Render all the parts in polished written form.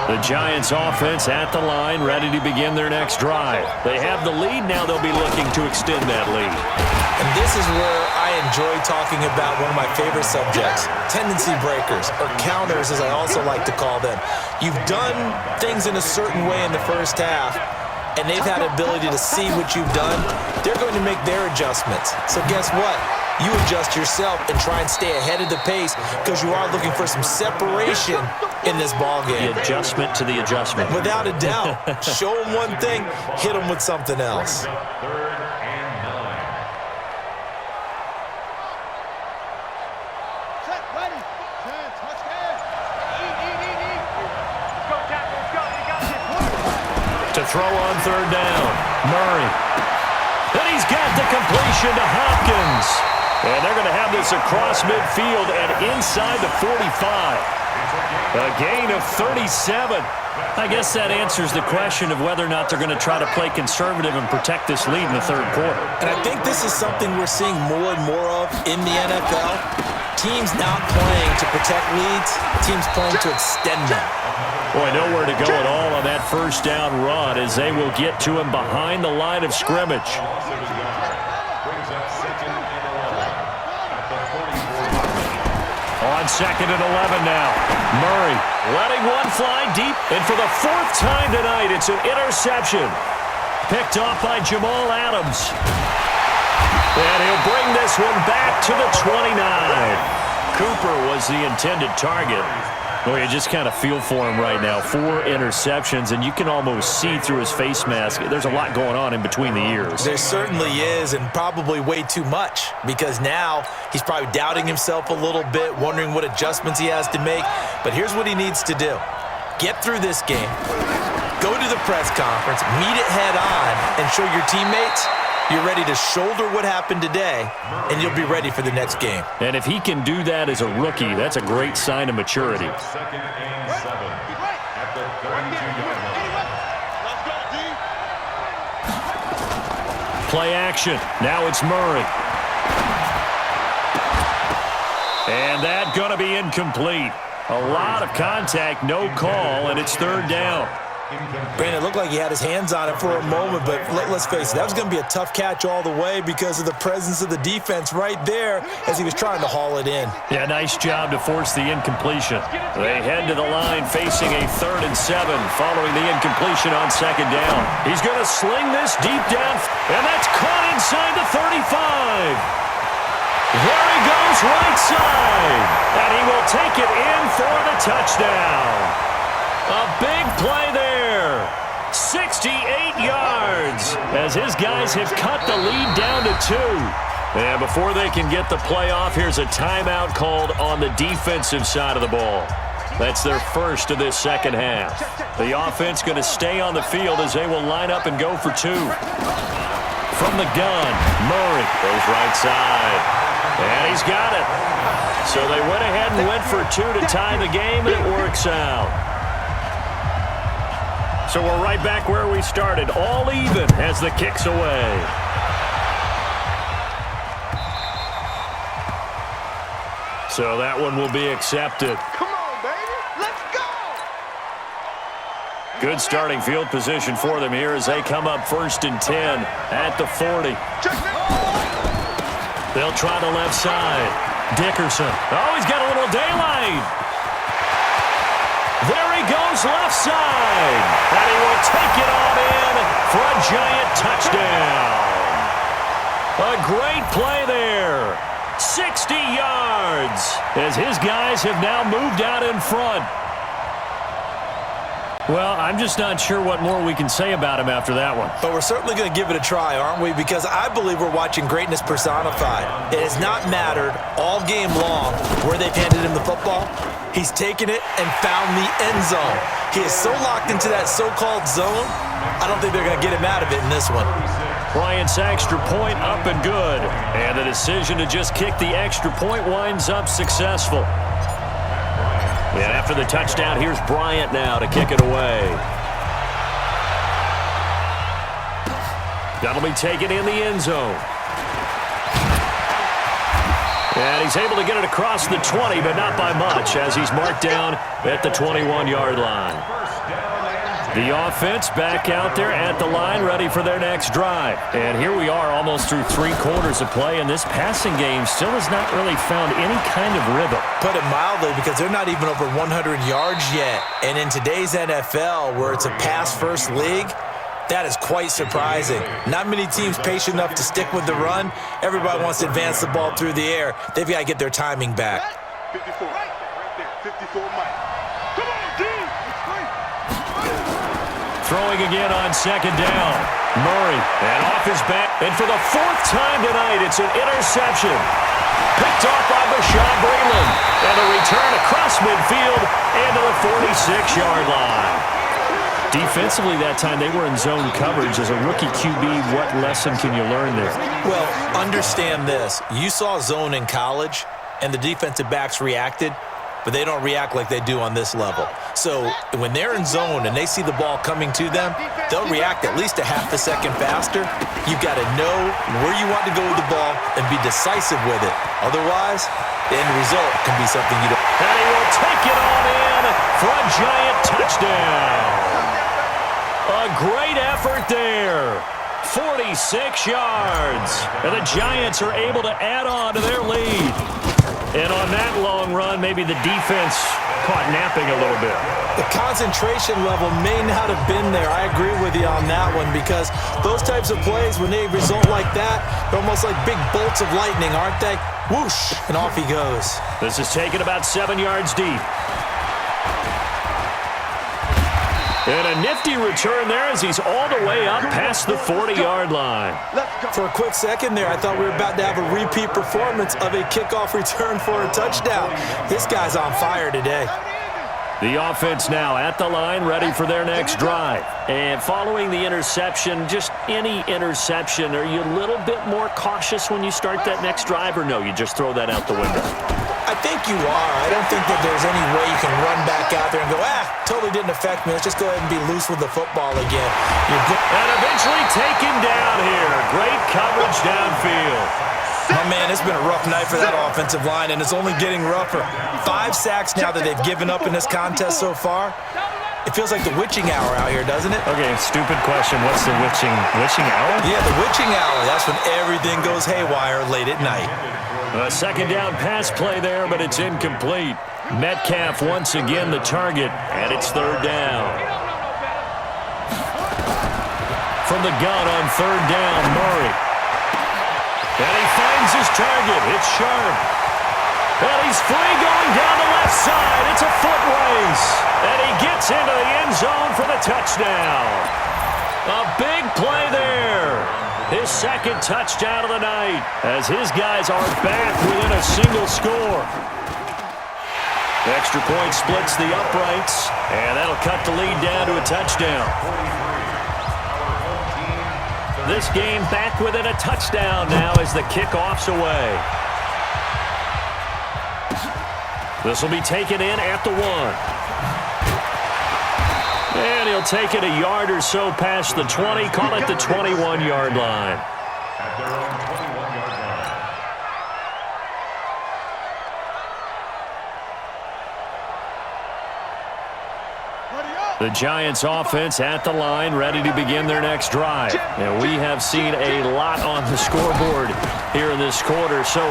The Giants offense at the line, ready to begin their next drive. They have the lead. Now they'll be looking to extend that lead. And this is where I enjoy talking about one of my favorite subjects, tendency breakers, or counters as I also like to call them. You've done things in a certain way in the first half, and they've had the ability to see what you've done. They're going to make their adjustments. So guess what? You adjust yourself and try and stay ahead of the pace because you are looking for some separation in this ballgame. The adjustment to the adjustment. Without a doubt. Show them one thing, hit them with something else. To throw on third down, Murray. And he's got the completion to Hopkins. And they're going to have this across midfield and inside the 45. A gain of 37. I guess that answers the question of whether or not they're going to try to play conservative and protect this lead in the third quarter. And I think this is something we're seeing more and more of in the NFL. Teams not playing to protect leads, teams playing to extend them. Boy, nowhere to go at all on that first down run as they will get to him behind the line of scrimmage. On second and 11 now. Murray letting one fly deep. And for the fourth time tonight, it's an interception. Picked off by Jamal Adams. And he'll bring this one back to the 29. Cooper was the intended target. Well, you just kind of feel for him right now. 4 interceptions, and you can almost see through his face mask. There's a lot going on in between the ears. There certainly is, and probably way too much, because now he's probably doubting himself a little bit, wondering what adjustments he has to make. But here's what he needs to do. Get through this game. Go to the press conference, meet it head on, and show your teammates you're ready to shoulder what happened today, and you'll be ready for the next game. And if he can do that as a rookie, that's a great sign of maturity. Second and 7 at the 32-yard line. Play action. Now it's Murray. And that's going to be incomplete. A lot of contact, no call, and it's third down. Brandon, it looked like he had his hands on it for a moment, but let's face it, that was going to be a tough catch all the way because of the presence of the defense right there as he was trying to haul it in. Yeah, nice job to force the incompletion. They head to the line facing a 3rd and 7 following the incompletion on second down. He's going to sling this deep down, and that's caught inside the 35. There he goes right side, and he will take it in for the touchdown. A big play there. 68 yards as his guys have cut the lead down to 2. And before they can get the play off, here's a timeout called on the defensive side of the ball. That's their first of this second half. The offense going to stay on the field as they will line up and go for 2. From the gun, Murray goes right side. And he's got it. So they went ahead and went for 2 to tie the game, and it works out. So we're right back where we started, all even as the kick's away. So that one will be accepted. Come on, baby. Let's go. Good starting field position for them here as they come up 1st and 10 at the 40. They'll try the left side. Dickerson. Oh, he's got a little daylight. There he goes left side. And he will take it on in for a giant touchdown. A great play there. 60 yards as his guys have now moved out in front. Well, I'm just not sure what more we can say about him after that one. But we're certainly going to give it a try, aren't we? Because I believe we're watching greatness personified. It has not mattered all game long where they've handed him the football. He's taken it and found the end zone. He is so locked into that so-called zone, I don't think they're going to get him out of it in this one. Bryant's extra point up and good. And the decision to just kick the extra point winds up successful. And after the touchdown, here's Bryant now to kick it away. That'll be taken in the end zone. And he's able to get it across the 20, but not by much, as he's marked down at the 21-yard line. The offense back out there at the line, ready for their next drive. And here we are almost through 3 quarters of play, and this passing game still has not really found any kind of rhythm. Put it mildly, because they're not even over 100 yards yet. And in today's NFL, where it's a pass-first league, that is quite surprising. Not many teams patient enough to stick with the run. Everybody wants to advance the ball through the air. They've got to get their timing back. 54, right there, 54, Mike. Come on, D! Throwing again on second down. Murray, and off his back. And for the 4th time tonight, it's an interception. Picked off by Bashaud Breeland. And a return across midfield and to the 46-yard line. Defensively that time, they were in zone coverage. As a rookie QB, what lesson can you learn there? Well, understand this. You saw zone in college, and the defensive backs reacted, but they don't react like they do on this level. So when they're in zone and they see the ball coming to them, they'll react at least a half a second faster. You've got to know where you want to go with the ball and be decisive with it. Otherwise, the end result can be something you don't. And he will take it on in for a giant touchdown. A great effort there. 46 yards. And the Giants are able to add on to their lead. And on that long run, maybe the defense caught napping a little bit. The concentration level may not have been there. I agree with you on that one, because those types of plays, when they result like that, they're almost like big bolts of lightning, aren't they? Whoosh, and off he goes. This is taken about 7 yards deep. And a nifty return there as he's all the way up past the 40-yard line. For a quick second there, I thought we were about to have a repeat performance of a kickoff return for a touchdown. This guy's on fire today. The offense now at the line, ready for their next drive. And following the interception, just any interception, are you a little bit more cautious when you start that next drive, or no, you just throw that out the window? I think you are. I don't think that there's any way you can run back out there and go, totally didn't affect me. Let's just go ahead and be loose with the football again. And eventually taken down here. Great coverage downfield. My man, it's been a rough night for that offensive line, and it's only getting rougher. 5 sacks now that they've given up in this contest so far. It feels like the witching hour out here, doesn't it? Okay, stupid question. What's the witching hour? Yeah, the witching hour. That's when everything goes haywire late at night. A second down pass play there, but it's incomplete. Metcalf once again the target, and it's 3rd down. From the gun on 3rd down, Murray. And he finds his target. It's Sharp. And he's free going down the left side. It's a foot race. And he gets into the end zone for the touchdown. A big play there. His 2nd touchdown of the night as his guys are back within a single score. The extra point splits the uprights, and that'll cut the lead down to a touchdown. This game back within a touchdown now as the kickoff's away. This will be taken in at the 1. And he'll take it a yard or so past the 20, call it the 21-yard line. At their own 21-yard line. The Giants offense at the line, ready to begin their next drive. And we have seen a lot on the scoreboard here in this quarter. So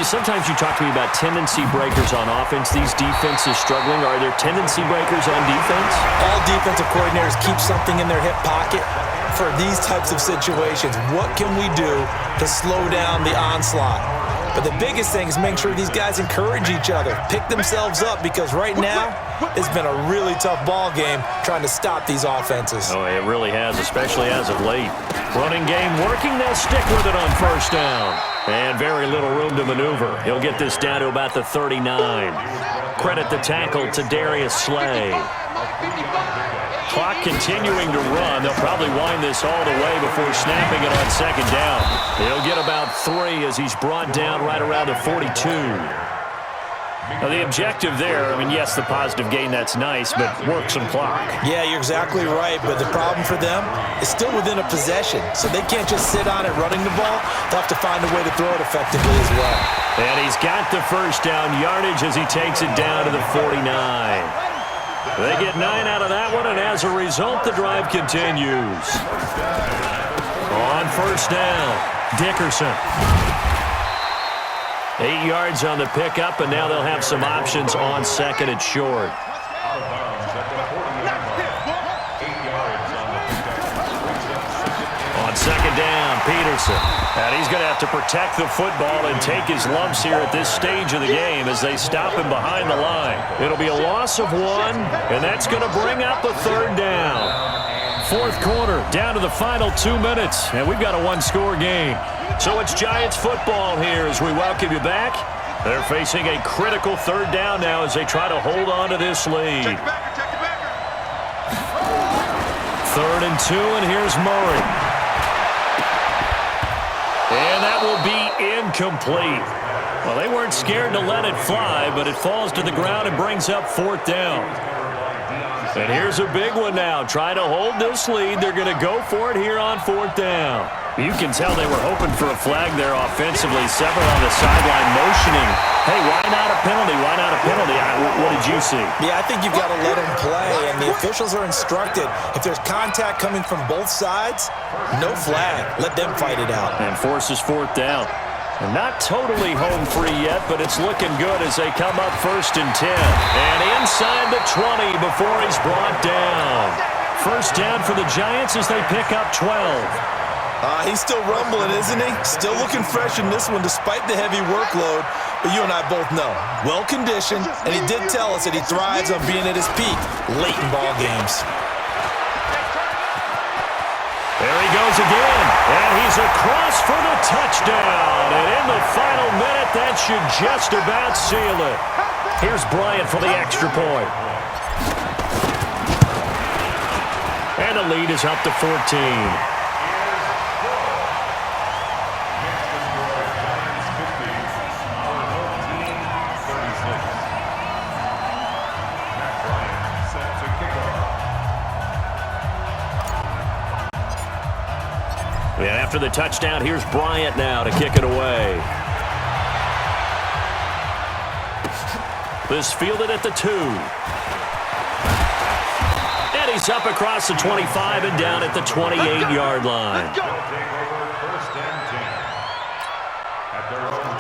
sometimes you talk to me about tendency breakers on offense. These defenses struggling. Are there tendency breakers on defense? All defensive coordinators keep something in their hip pocket for these types of situations. What can we do to slow down the onslaught? But the biggest thing is make sure these guys encourage each other, pick themselves up, because right now it's been a really tough ball game trying to stop these offenses. Oh, it really has, especially as of late. Running game working, they'll stick with it on 1st down. And very little room to maneuver. He'll get this down to about the 39. Credit the tackle to Darius Slay. Clock continuing to run. They'll probably wind this all the way before snapping it on 2nd down. He'll get about 3 as he's brought down right around the 42. Now, the objective there, yes, the positive gain, that's nice, but work some clock. Yeah, you're exactly right, but the problem for them is still within a possession, so they can't just sit on it running the ball. They'll have to find a way to throw it effectively as well. And he's got the 1st down yardage as he takes it down to the 49. They get 9 out of that one, and as a result, the drive continues. On first down, Dickerson. 8 yards on the pickup, and now they'll have some options on second and short. On second down, Peterson. And he's going to have to protect the football and take his lumps here at this stage of the game as they stop him behind the line. It'll be a loss of 1, and that's going to bring up a third down. Fourth quarter, down to the final 2 minutes, and we've got a one-score game. So it's Giants football here as we welcome you back. They're facing a critical third down now as they try to hold on to this lead. Third and 2, and here's Murray. And that will be incomplete. Well, they weren't scared to let it fly, but it falls to the ground and brings up fourth down. And here's a big one now. Trying to hold this lead. They're going to go for it here on fourth down. You can tell they were hoping for a flag there offensively. Several on the sideline motioning. Hey, why not a penalty? Why not a penalty? What did you see? Yeah, I think you've got to let them play, and the officials are instructed. If there's contact coming from both sides, no flag. Let them fight it out. And forces fourth down. And not totally home free yet, but it's looking good as they come up first and 10. And inside the 20 before he's brought down. First down for the Giants as they pick up 12. He's still rumbling, isn't he? Still looking fresh in this one despite the heavy workload. But you and I both know, well-conditioned, and he did tell us that he thrives on being at his peak late in ball games. There he goes again, and he's across for the touchdown. And in the final minute, that should just about seal it. Here's Bryant for the extra point. And the lead is up to 14. And after the touchdown, here's Bryant now to kick it away. This fielded at the 2. And he's up across the 25 and down at the 28-yard line.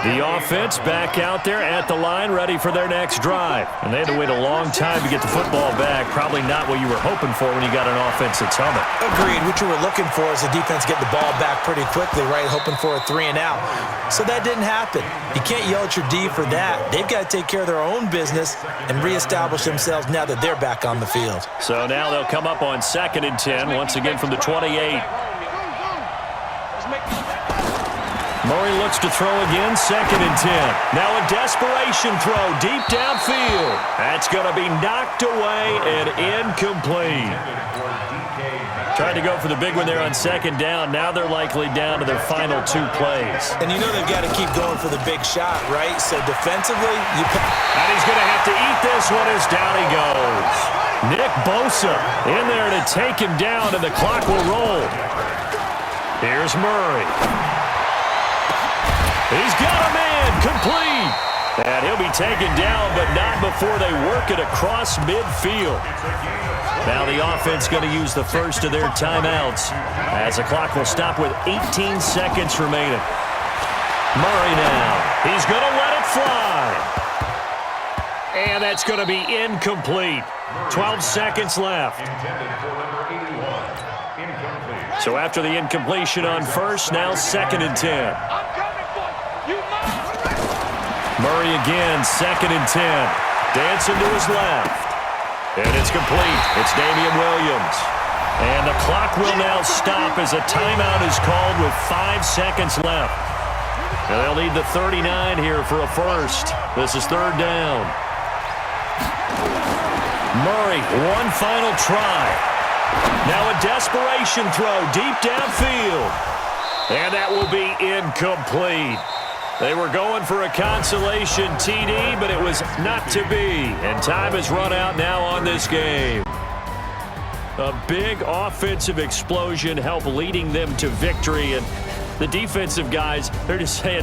The offense back out there at the line, ready for their next drive. And they had to wait a long time to get the football back. Probably not what you were hoping for when you got an offense that's humming. Agreed. What you were looking for is the defense get the ball back pretty quickly, right? Hoping for a 3 and out. So that didn't happen. You can't yell at your D for that. They've got to take care of their own business and reestablish themselves now that they're back on the field. So now they'll come up on second and 10, once again from the 28. Murray looks to throw again, second and 10. Now a desperation throw deep downfield. That's going to be knocked away and incomplete. Tried to go for the big one there on second down. Now they're likely down to their final 2 plays. And you know they've got to keep going for the big shot, right? So defensively, and he's going to have to eat this one as down he goes. Nick Bosa in there to take him down, and the clock will roll. Here's Murray. He's got a man, complete. And he'll be taken down, but not before they work it across midfield. Now the offense going to use the first of their timeouts as the clock will stop with 18 seconds remaining. Murray now. He's going to let it fly. And that's going to be incomplete. 12 seconds left. So after the incompletion on first, now second and 10. Murray again, second and 10. Dancing to his left. And it's complete. It's Damian Williams. And the clock will now stop as a timeout is called with 5 seconds left. And they'll need the 39 here for a first. This is third down. Murray, one final try. Now a desperation throw deep downfield. And that will be incomplete. They were going for a consolation TD, but it was not to be. And time has run out now on this game. A big offensive explosion helped leading them to victory. And the defensive guys, they're just saying,